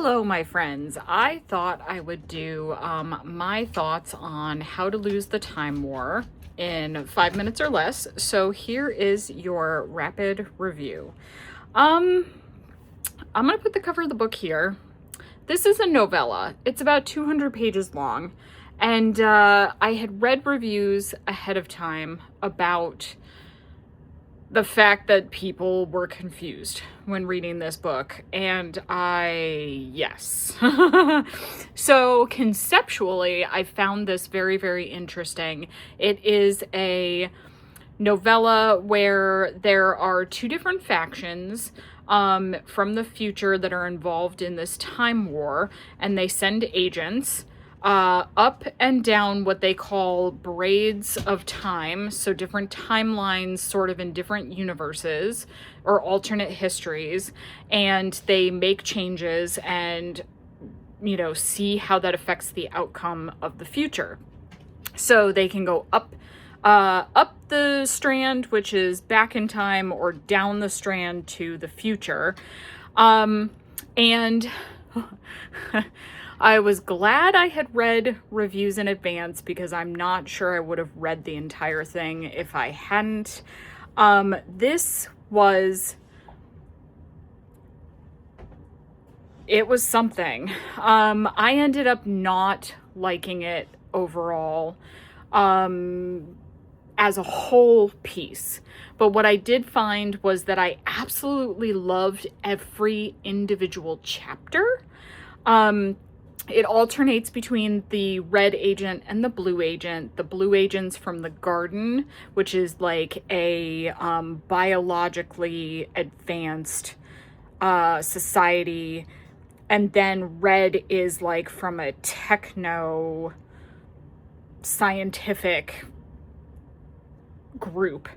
Hello, my friends. I thought I would do my thoughts on how to lose the time war in 5 minutes or less. So here is your rapid review. I'm going to put the cover of the book here. This is a novella. It's about 200 pages long. And I had read reviews ahead of time about the fact that people were confused when reading this book, and yes. So conceptually, I found this very, very interesting. It is a novella where there are two different factions from the future that are involved in this time war, and they send agents up and down what they call braids of time, so different timelines sort of in different universes or alternate histories, and they make changes and, see how that affects the outcome of the future. So they can go up the strand, which is back in time, or down the strand to the future. And I was glad I had read reviews in advance, because I'm not sure I would have read the entire thing if I hadn't. It was something. I ended up not liking it overall as a whole piece. But what I did find was that I absolutely loved every individual chapter. It alternates between the red agent and the blue agent. The blue agent's from the garden, which is like a biologically advanced society. And then red is like from a techno scientific group.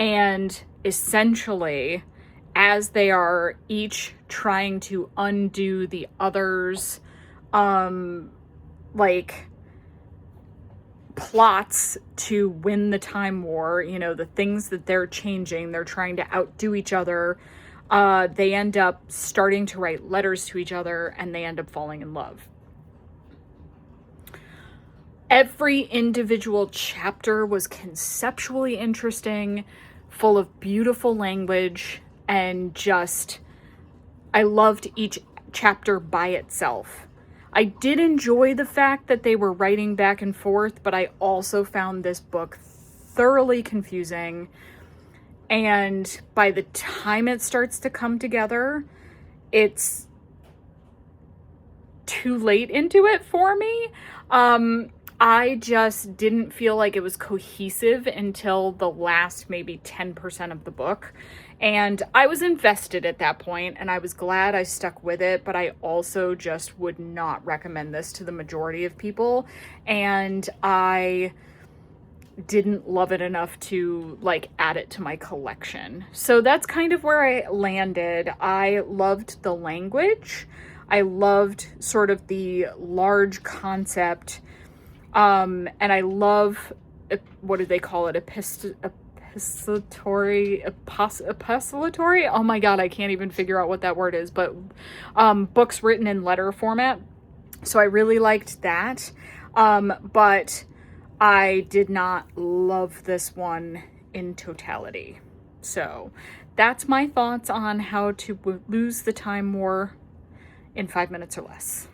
And essentially, as they are each trying to undo the other's plots to win the time war, the things that they're changing, they're trying to outdo each other. They end up starting to write letters to each other, and they end up falling in love. Every individual chapter was conceptually interesting, full of beautiful language, and I loved each chapter by itself. I did enjoy the fact that they were writing back and forth, but I also found this book thoroughly confusing. And by the time it starts to come together, it's too late into it for me. I just didn't feel like it was cohesive until the last maybe 10% of the book. And I was invested at that point, and I was glad I stuck with it, but I also just would not recommend this to the majority of people. And I didn't love it enough to add it to my collection. So that's kind of where I landed. I loved the language. I loved sort of the large concept. And I love, what do they call it? Epistolatory? Oh my God, I can't even figure out what that word is, but books written in letter format. So I really liked that. But I did not love this one in totality. So that's my thoughts on how to lose the time war in 5 minutes or less.